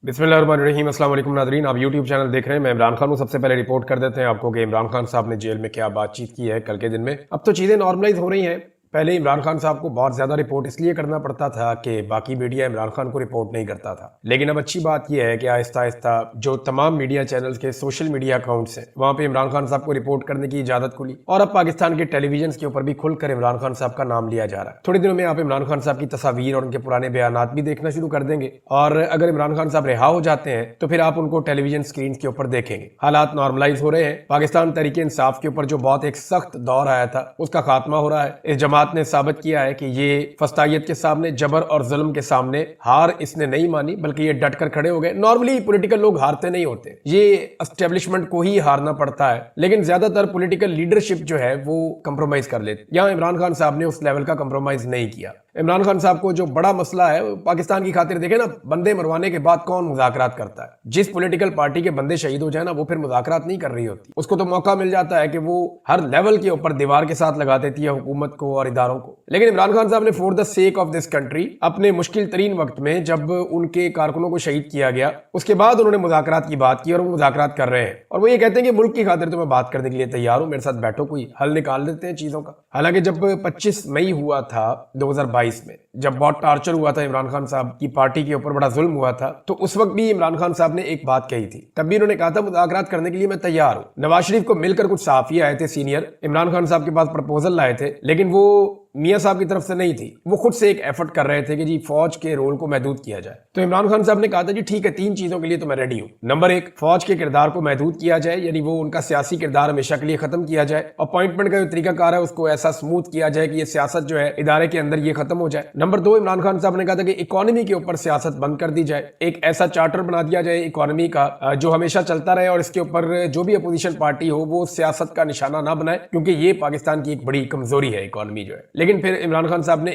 बिस्मिल्लाहिर्रहमानिर्रहीम। अस्सलाम वालेकुम नाज़रीन, आप यूट्यूब चैनल देख रहे हैं। मैं इमरान खान हूँ। सबसे पहले रिपोर्ट कर देते हैं आपको कि इमरान खान साहब ने जेल में क्या बातचीत की है कल के दिन में। अब तो चीज़ें नॉर्मलाइज हो रही हैं। पहले इमरान खान साहब को बहुत ज़्यादा रिपोर्ट इसलिए करना पड़ता था कि बाकी मीडिया इमरान खान को रिपोर्ट नहीं करता था, लेकिन अब अच्छी बात यह है कि आहिस्ता आहिस्ता जो तमाम मीडिया चैनल्स के सोशल मीडिया अकाउंट्स हैं वहाँ पे इमरान खान साहब को रिपोर्ट करने की इजाज़त खुली और अब पाकिस्तान के टेलीविजन के ऊपर भी खुलकर इमरान खान साहब का नाम लिया जा रहा है। थोड़े दिनों में आप इमरान खान साहब की तस्वीर और उनके पुराने बयानात भी देखना शुरू कर देंगे और अगर इमरान खान साहब रिहा हो जाते हैं तो फिर आप उनको टेलीविजन स्क्रीन के ऊपर देखेंगे। हालात नॉर्मलाइज हो रहे हैं। पाकिस्तान तहरीक इंसाफ के ऊपर जो बहुत एक सख्त दौर आया था उसका खात्मा हो रहा है। इस जमात ने साबित किया है कि ये फस्तायत के सामने, जबर और जुल्म के सामने हार इसने नहीं मानी, बल्कि ये डट कर खड़े हो गए। नॉर्मली पॉलिटिकल लोग हारते नहीं होते, ये एस्टेब्लिशमेंट को ही हारना पड़ता है, लेकिन ज्यादातर पॉलिटिकल लीडरशिप जो है वो कंप्रोमाइज कर लेती। यहाँ इमरान खान साहब ने उस लेवल का कंप्रोमाइज नहीं किया। इमरान खान साहब को जो बड़ा मसला है पाकिस्तान की खातिर, देखे ना, बंदे मरवाने के बाद कौन मुज़ाकरात करता है? जिस पॉलिटिकल पार्टी के बंदे शहीद हो जाए ना, वो फिर मुज़ाकरात नहीं कर रही होती। उसको तो मौका मिल जाता है कि वो हर लेवल के ऊपर दीवार के साथ लगा देती है हुकूमत को और इदारों को। लेकिन इमरान खान साहब ने for the sake of this country अपने मुश्किल तरीन वक्त में जब उनके कारकुनों को शहीद किया गया, उसके बाद उन्होंने मुज़ाकरात की बात की और वो मुज़ाकरात कर रहे हैं और वो ये कहते हैं कि मुल्क की खातिर तो मैं बात करने के लिए तैयार हूं, मेरे साथ बैठो, कोई हल निकाल देते हैं चीजों का। हालांकि जब 25 मई हुआ था 2022 में, जब बहुत टार्चर हुआ था इमरान खान साहब की पार्टी के ऊपर, बड़ा जुल्म हुआ था, तो उस वक्त भी इमरान खान साहब ने एक बात कही थी। तब भी उन्होंने कहा था मुज़ाकरात करने के लिए मैं तैयार हूं। नवाज शरीफ को मिलकर कुछ सहाफ़ी आए थे सीनियर, इमरान खान साहब के पास प्रपोजल लाए थे, लेकिन वो मियां साहब की तरफ से नहीं थी। वो खुद से एक एफर्ट कर रहे थे कि जी फौज के रोल को महदूद किया जाए। तो इमरान खान साहब ने कहा था जी ठीक है, 3 चीजों के लिए तो मैं रेडी हूं। नंबर 1, फौज के किरदार को महदूद किया जाए, यानी वो उनका सियासी किरदार हमेशा के लिए खत्म किया जाए। अपॉइंटमेंट का जो तरीकाकार है उसको ऐसा स्मूथ किया जाए कि ये सियासत जो है इदारे के अंदर ये खत्म हो जाए। नंबर 2, इमरान खान साहब ने कहा था कि इकोनॉमी के ऊपर सियासत बंद कर दी जाए, एक ऐसा चार्टर बना दिया जाए इकोनॉमी का जो हमेशा चलता रहे और इसके ऊपर जो भी अपोजिशन पार्टी हो वो सियासत का निशाना ना बनाए, क्योंकि ये पाकिस्तान की एक बड़ी कमजोरी है इकोनॉमी जो है। लेकिन फिर इमरान खान साहब ने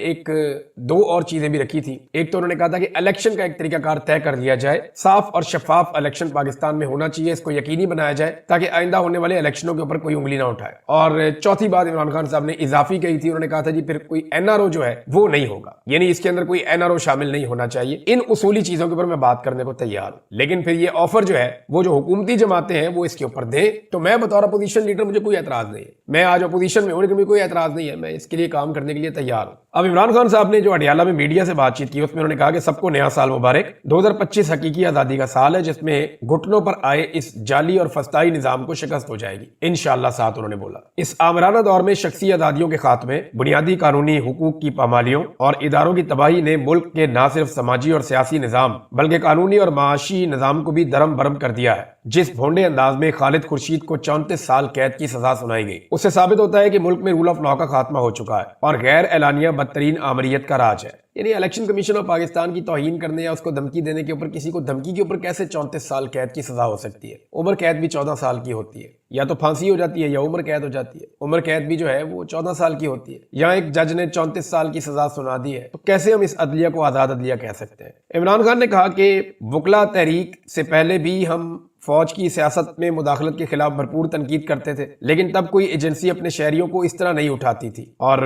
2 और चीजें भी रखी थी। एक तो उन्होंने कहा था कि इलेक्शन का एक तरीकाकार तय कर लिया जाए, साफ और शफाफ इलेक्शन पाकिस्तान में होना चाहिए, इसको यकीनी बनाया जाए ताकि आइंदा होने वाले इलेक्शनों के ऊपर कोई उंगली ना उठाए। और चौथी बात इमरान खान साहब ने इजाफी कही थी, उन्होंने कहा था जी फिर कोई एनआरओ जो है वो नहीं होगा, यानी इसके अंदर कोई एनआरओ शामिल नहीं होना चाहिए। इन उसूली चीजों के ऊपर मैं बात करने को तैयार हूं, लेकिन फिर ये ऑफर जो है वो जो हुकूमती जमातें हैं वो इसके ऊपर दें तो मैं बतौर अपोजिशन लीडर मुझे कोई एतराज नहीं है। मैं आज अपोजिशन में हूं लेकिन मुझे कोई एतराज नहीं है, मैं इसके लिए काम करने के लिए तैयार हूं। अब इमरान खान साहब ने जो अडियाला में मीडिया से बातचीत की उसमें उन्होंने कहा कि सबको नया साल मुबारक। 2025 हकीकी आजादी का साल है जिसमें घुटनों पर आए इस जाली और फस्ताई निजाम को शिकस्त हो जाएगी इंशाअल्लाह। साथ उन्होंने बोला इस आमराना दौर में शख्सी आजादियों के खात्मे, बुनियादी कानूनी हुकूक की पामालियों और इदारों की तबाही ने मुल्क के न सिर्फ समाजी और सियासी निजाम बल्कि कानूनी और माशी निजाम को भी दरम बरम कर दिया है। जिस भोंडे अंदाज में खालिद खुर्शीद को 34 साल कैद की सजा सुनाई गई, उससे साबित होता है कि मुल्क में रूल ऑफ लॉ का खात्मा हो चुका है और गैर एलानिया बदतरीन आमरीत का राज है। यानी इलेक्शन कमीशन ऑफ पाकिस्तान की तौहीन करने या उसको धमकी देने के ऊपर, किसी को धमकी के ऊपर कैसे 34 साल कैद की सजा हो सकती है? उम्र कैद भी 14 साल की होती है, या तो फांसी हो जाती है या उम्र कैद हो जाती है। उम्र कैद भी जो है वो 14 साल की होती है। यहाँ एक जज ने 34 साल की सजा सुना दी है, तो कैसे हम इस अदलिया को आजाद अदलिया कह सकते हैं? इमरान खान ने कहा कि वकला तहरीक से पहले भी हम फौज की सियासत में मुदाखलत के खिलाफ भरपूर तनकीद करते थे, लेकिन तब कोई एजेंसी अपने शहरियों को इस तरह नहीं उठाती थी और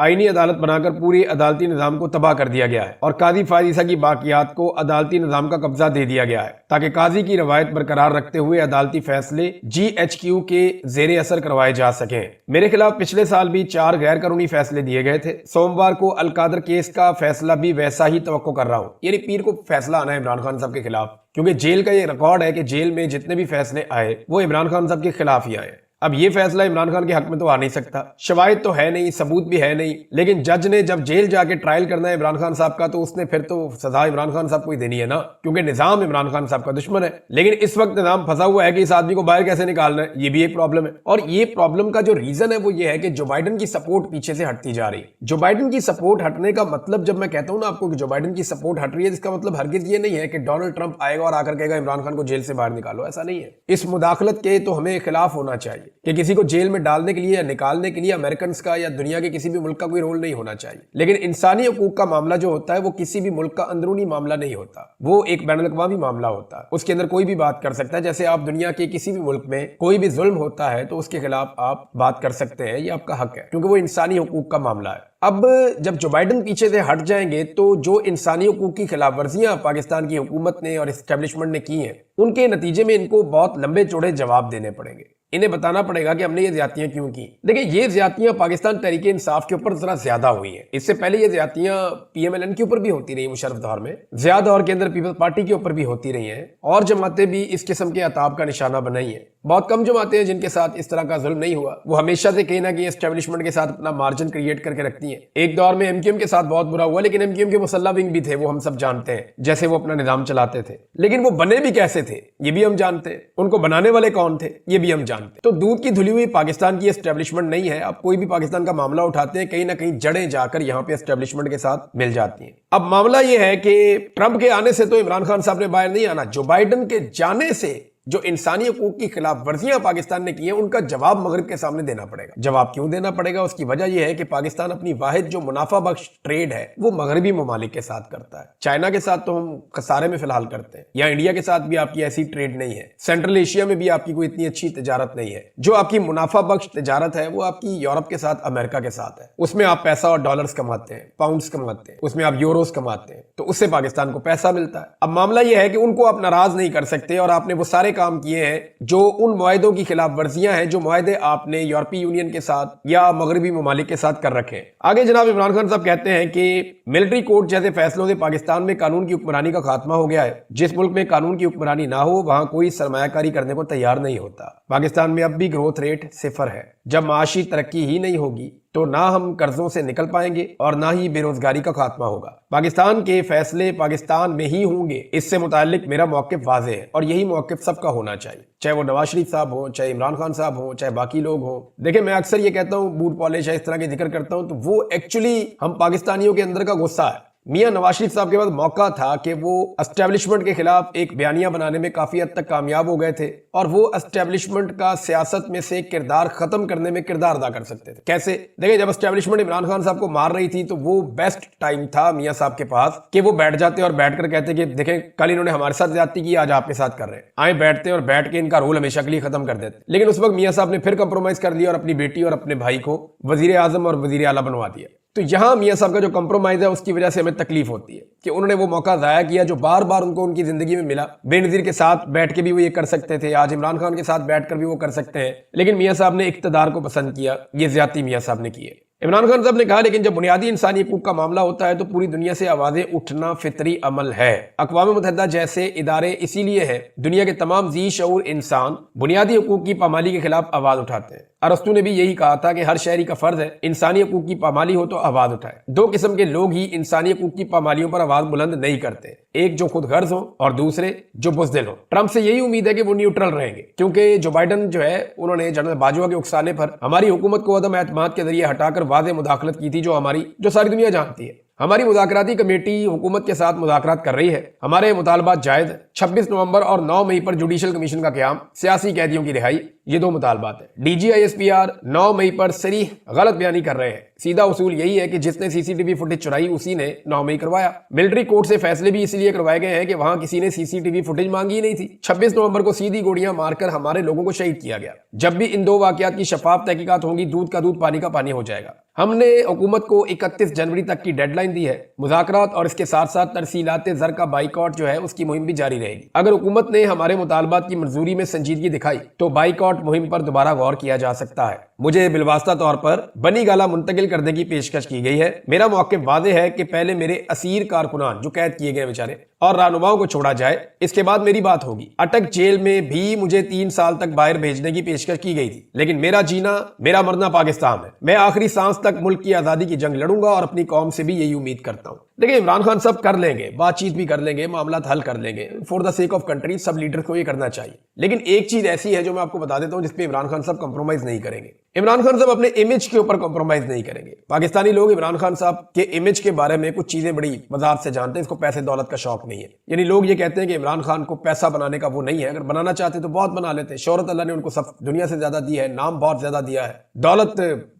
आईनी अदालत बनाकर पूरी अदालती निजाम को तबाह कर दिया गया है और काजी फायजीसा की बाकियात को अदालती निजाम का कब्जा दे दिया गया है ताकि काजी की रवायत बरकरार रखते हुए अदालती फैसले GHQ के जेरे असर करवाए जा सकें। मेरे खिलाफ पिछले साल भी 4 गैर कानूनी फैसले दिए गए थे। सोमवार को अलकादर केस का फैसला भी वैसा ही तवक्को कर रहा हूं, यानी पीर को फैसला आना है इमरान खान साहब के खिलाफ, क्योंकि जेल का ये रिकॉर्ड है कि जेल में जितने भी फैसले आए वो इमरान खान साहब के खिलाफ ही आए। अब ये फैसला इमरान खान के हक में तो आ नहीं सकता, शवाहिद तो है नहीं, सबूत भी है नहीं, लेकिन जज ने जब जेल जाके ट्रायल करना है इमरान खान साहब का तो उसने फिर तो सजा इमरान खान साहब को ही देनी है ना, क्योंकि निजाम इमरान खान साहब का दुश्मन है। लेकिन इस वक्त निजाम फंसा हुआ है कि इस आदमी को बाहर कैसे निकालना है, ये भी एक प्रॉब्लम है। और ये प्रॉब्लम का जो रीजन है वो ये है कि जो बाइडन की सपोर्ट पीछे से हटती जा रही है। जो बाइडन की सपोर्ट हटने का मतलब, जब मैं कहता हूं ना आपको कि जो बाइडन की सपोर्ट हट रही है, इसका मतलब हरगिज ये नहीं है कि डोनाल्ड ट्रंप आएगा और आकर कहेगा इमरान खान को जेल से बाहर निकालो, ऐसा नहीं है। इस मुदाखलत के तो हमें खिलाफ होना चाहिए। चाहिए कि किसी को जेल में डालने के लिए या निकालने के लिए अमेरिकन का या दुनिया के किसी भी मुल्क का कोई रोल नहीं होना चाहिए। लेकिन इंसानी हकूक का मामला जो होता है वो किसी भी मुल्क का अंदरूनी मामला नहीं होता, वो एक बैनुल अक़वामी मामला होता है। उसके अंदर कोई भी बात कर सकता है। जैसे आप दुनिया के किसी भी मुल्क में कोई भी जुल्म होता है तो उसके खिलाफ आप बात कर सकते हैं, ये आपका हक है, क्योंकि वो इंसानी हकूक का मामला है। अब जब जो बाइडन पीछे से हट जाएंगे तो जो इंसानी हकूक की खिलाफ वर्जियां पाकिस्तान की हुकूमत ने और एस्टेब्लिशमेंट ने की हैं, उनके नतीजे में इनको बहुत लंबे चौड़े जवाब देने पड़ेंगे। इन्हें बताना पड़ेगा कि हमने ये ज्यादतियां क्यों की। देखिए, ये ज्यादतियां पाकिस्तान तहरीक इंसाफ के ऊपर जरा ज्यादा हुई हैं। इससे पहले ये ज्यादतियां PMLN के ऊपर भी होती रही, मुशर्रफ दौर में, ज़िया दौर के अंदर पीपल्स पार्टी के ऊपर भी होती रही हैं, और जमातें भी इस किस्म के अताब का निशाना बनाई हैं। बहुत कम जमातें हैं जिनके साथ इस तरह का जुल्म नहीं हुआ। वो हमेशा से कहीं ना कहीं एस्टेब्लिशमेंट के साथ अपना मार्जिन क्रिएट करके रखती हैं। एक दौर में MQM के साथ बहुत बुरा हुआ, लेकिन MQM के मुसल्ला विंग भी थे, वो हम सब जानते हैं, जैसे वो अपना निजाम चलाते थे। लेकिन वो बने भी कैसे थे ये भी हम जानते हैं, उनको बनाने वाले कौन थे ये भी हम जानते हैं। तो दूध की धुली हुई पाकिस्तान की एस्टेब्लिशमेंट नहीं है। आप कोई भी पाकिस्तान का मामला उठाते हैं, कहीं ना कहीं जड़ें जाकर यहाँ पे एस्टेब्लिशमेंट के साथ मिल जाती हैं। अब मामला ये है कि ट्रंप के आने से तो इमरान खान साहब ने बाहर नहीं आना, जो बाइडन के जाने से जो इंसानी हकूक की खिलाफ वर्जियां पाकिस्तान ने की है, उनका जवाब मगरिब के सामने देना पड़ेगा। जवाब क्यों देना पड़ेगा? उसकी वजह यह है कि पाकिस्तान अपनी वाहिद जो मुनाफा बख्श ट्रेड है वो मगरबी ममालिक के साथ करता है। चाइना के साथ तो हम खसारे में फिलहाल करते हैं, या इंडिया के साथ भी आपकी ऐसी ट्रेड नहीं है। सेंट्रल एशिया में भी आपकी कोई इतनी अच्छी तजारत नहीं है। जो आपकी मुनाफा बख्श तजारत है वो आपकी यूरोप के साथ, अमेरिका के साथ है। उसमें आप पैसा और डॉलर्स कमाते हैं, पाउंड्स कमाते हैं, उसमें आप यूरोस कमाते हैं, तो उससे पाकिस्तान को पैसा मिलता है। अब मामला यह है कि उनको आप नाराज नहीं कर सकते, और आपने वो सारे काम किए हैं जो उन मुआहदों की खिलाफ वर्जियां हैं जो मुआहदे आपने यूरोपीय यूनियन के साथ या मगरबी ममालिक के साथ कर रखे हैं। आगे जनाब इमरान खान साहब कहते हैं कि मिलिट्री कोर्ट जैसे फैसलों से पाकिस्तान में कानून की हुक्मरानी का खात्मा हो गया है। जिस मुल्क में कानून की हुक्मरानी ना हो वहां कोई सरमायाकारी करने को तैयार नहीं होता। पाकिस्तान में अब भी ग्रोथ रेट 0 है। जब माशी तरक्की ही नहीं होगी तो ना हम कर्जों से निकल पाएंगे और ना ही बेरोजगारी का खात्मा होगा। पाकिस्तान के फैसले पाकिस्तान में ही होंगे, इससे मुताल्लिक मेरा मौक़िफ़ वाज़ेह है, और यही मौक़िफ़ सबका होना चाहिए, चाहे वो नवाज शरीफ साहब हो, चाहे इमरान खान साहब हो, चाहे बाकी लोग हो। देखिए, मैं अक्सर ये कहता हूँ, बूट पॉलिश है, इस तरह के जिक्र करता हूँ, तो वो एक्चुअली हम पाकिस्तानियों के अंदर का गुस्सा है। मियां नवाज शरीफ साहब के पास मौका था कि वो एस्टेब्लिशमेंट के खिलाफ एक बयानिया बनाने में काफी हद तक कामयाब हो गए थे, और वो एस्टेब्लिशमेंट का सियासत में से किरदार खत्म करने में किरदार अदा कर सकते थे। कैसे? देखिए, जब एस्टेब्लिशमेंट इमरान खान साहब को मार रही थी तो वो बेस्ट टाइम था मियां साहब के पास कि वो बैठ जाते और बैठकर कहते कि देखें, कल इन्होंने हमारे साथ ज्यादती की, आज आपके साथ कर रहे हैं, आए बैठते और बैठ के इनका रोल हमेशा के लिए खत्म कर देते। लेकिन उस वक्त मियां साहब ने फिर कंप्रोमाइज कर लिया और अपनी बेटी और अपने भाई को वजीर आजम और वजीर आला बनवा दिया। तो यहां मियां साहब का जो कंप्रोमाइज है उसकी वजह से हमें तकलीफ होती है कि उन्होंने वो मौका जाया किया जो बार बार उनको उनकी जिंदगी में मिला। बेनजीर के साथ बैठ के भी वो ये कर सकते थे, आज इमरान खान के साथ बैठकर भी वो कर सकते हैं, लेकिन मियां साहब ने इक्तदार को पसंद किया। ये ज्यादती मियां साहब ने की है। इमरान खान साहब ने कहा, लेकिन जब बुनियादी इंसानी हकूक का मामला होता है तो पूरी दुनिया से आवाजें उठना फितरी अमल है। अक़वाम मुत्तहिदा जैसे इदारे इसीलिए है, दुनिया के तमाम जी शऊर इंसान बुनियादी हकूक की पामाली के खिलाफ आवाज उठाते हैं। अरस्तू ने भी यही कहा था कि हर शहरी का फर्ज है इंसानी हकूक की पामाली हो तो आवाज उठाए। दो किस्म के लोग ही इंसानी हकूक की पामालियों पर आवाज बुलंद नहीं करते, एक जो खुद गर्ज हो और दूसरे जो बुज़दिल हो। ट्रंप से यही उम्मीद है कि वो न्यूट्रल रहेंगे, क्योंकि जो बाइडन जो है उन्होंने जनरल बाजवा के उकसाने पर हमारी हुकूमत को अदम एतमाद के जरिए हटाकर वाज़ेह मुदाखलत की थी, जो सारी दुनिया जानती है। हमारी मुज़ाकराती कमेटी हुकूमत के साथ मुज़ाकरात कर रही है। हमारे मुतालबात जायज़। 26 नवंबर और 9 मई पर जुडिशल कमीशन का क़याम, सियासी कैदियों की रिहाई, ये दो मुतालबात है। DGISPR 9 मई पर सरीह गलत बयानी कर रहे हैं। सीधा उसूल यही है कि जिसने CCTV फुटेज चुराई उसी ने 9 मई करवाया। मिलिट्री कोर्ट से फैसले भी इसलिए करवाए गए हैं कि वहां किसी ने CCTV फुटेज मांगी ही नहीं थी। 26 नवंबर को सीधी गोलियां मारकर हमारे लोगों को शहीद किया गया। जब भी इन दो वाकयात की शफाफ तहकीकात होंगी, दूध का दूध पानी का पानी हो जाएगा। हमने हुकूमत को 31 जनवरी तक की डेडलाइन दी है। मुज़ाकरात और इसके साथ साथ तरसीलात ज़र का बाइकॉट जो है उसकी मुहिम भी जारी रहेगी। अगर हुकूमत ने हमारे मुतालबात की मंजूरी में संजीदगी दिखाई तो बाइकॉट मुहिम पर दोबारा गौर किया जा सकता है। मुझे बिलवास्ता तौर पर बनी गाला मुंतकिल करने की पेशकश की गई है। मेरा मौक़िफ़ वाज़ेह है कि पहले मेरे असीर कारकुनान जो कैद किए गए बेचारे और रहनुमाओं को छोड़ा जाए, इसके बाद मेरी बात होगी। अटक जेल में भी मुझे 3 साल तक बाहर भेजने की पेशकश की गई थी, लेकिन मेरा जीना मेरा मरना पाकिस्तान है। मैं आखिरी सांस तक मुल्क की आज़ादी की जंग लड़ूंगा और अपनी कौम से भी यही उम्मीद करता हूँ। देखिए, इमरान खान सब कर लेंगे, बातचीत भी कर लेंगे, मामला हल कर लेंगे, for the sake of country सब लीडर को ये करना चाहिए। लेकिन एक चीज ऐसी है जो मैं आपको बता देता हूँ जिसपे इमरान खान साहब कंप्रोमाइज नहीं करेंगे। इमरान खान साहब अपने इमेज के ऊपर कॉम्प्रोमाइज नहीं करेंगे। पाकिस्तानी लोग इमरान खान साहब के इमेज के बारे में कुछ चीजें बड़ी वजाहत से जानते हैं, इसको पैसे दौलत का शौक नहीं है। यानी लोग ये कहते हैं कि इमरान खान को पैसा बनाने का वो नहीं है, अगर बनाना चाहते तो बहुत बना लेते हैं। शोहरत अल्लाह ने उनको सब दुनिया से ज्यादा दी है, नाम बहुत ज्यादा दिया है, दौलत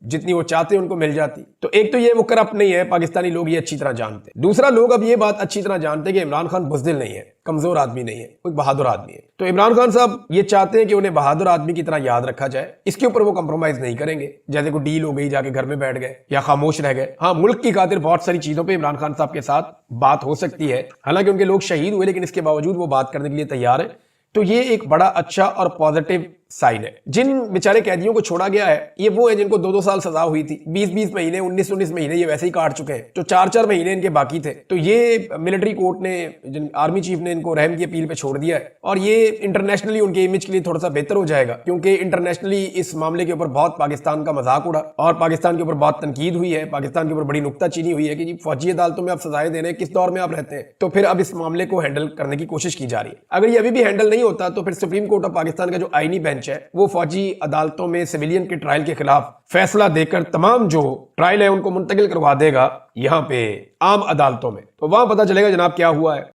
जितनी वो चाहते हैं उनको मिल जाती। तो एक तो ये वो करप्ट नहीं है, पाकिस्तानी लोग ये अच्छी तरह जानते हैं। दूसरा, लोग अब ये बात अच्छी तरह जानते हैं कि इमरान खान बुज़दिल नहीं है, कमजोर आदमी नहीं है, वो एक बहादुर आदमी है। तो इमरान खान साहब ये चाहते हैं कि उन्हें बहादुर आदमी की तरह याद रखा जाए, इसके ऊपर वो कंप्रोमाइज नहीं करेंगे। जैसे कोई डील हो गई, जाके घर में बैठ गए या खामोश रह गए। हाँ, मुल्क की खातिर बहुत सारी चीजों पे इमरान खान साहब के साथ बात हो सकती है, हालांकि उनके लोग शहीद हुए, लेकिन इसके बावजूद वो बात करने के लिए तैयार है। तो ये एक बड़ा अच्छा और पॉजिटिव साइन है। जिन बेचारे कैदियों को छोड़ा गया है, ये वो है जिनको 2-2 साल सजा हुई थी, 20-20 महीने, 19-19 महीने ये वैसे ही काट चुके हैं, जो 4-4 महीने इनके बाकी थे। तो ये मिलिट्री कोर्ट ने, आर्मी चीफ ने इनको रहम की अपील पे छोड़ दिया है, और ये इंटरनेशनली उनके इमेज के लिए थोड़ा सा बेहतर हो जाएगा, क्योंकि इंटरनेशनली इस मामले के ऊपर बहुत पाकिस्तान का मजाक उड़ा और पाकिस्तान के ऊपर बहुत तनकीद हुई है, पाकिस्तान के ऊपर बड़ी नुक्ताचीनी हुई है कि जी फौजी अदालतों में आप सजाएं दे रहे हैं, किस दौर में आप रहते हैं। तो फिर अब इस मामले को हैंडल करने की कोशिश की जा रही है। अगर ये अभी भी हैंडल नहीं होता तो फिर सुप्रीम कोर्ट ऑफ पाकिस्तान का जो आईनी बेंच है, वो फौजी अदालतों में सिविलियन के ट्रायल के खिलाफ फैसला देकर तमाम जो ट्रायल है उनको मुंतकिल करवा देगा यहां पे आम अदालतों में। तो वहां पता चलेगा जनाब क्या हुआ है।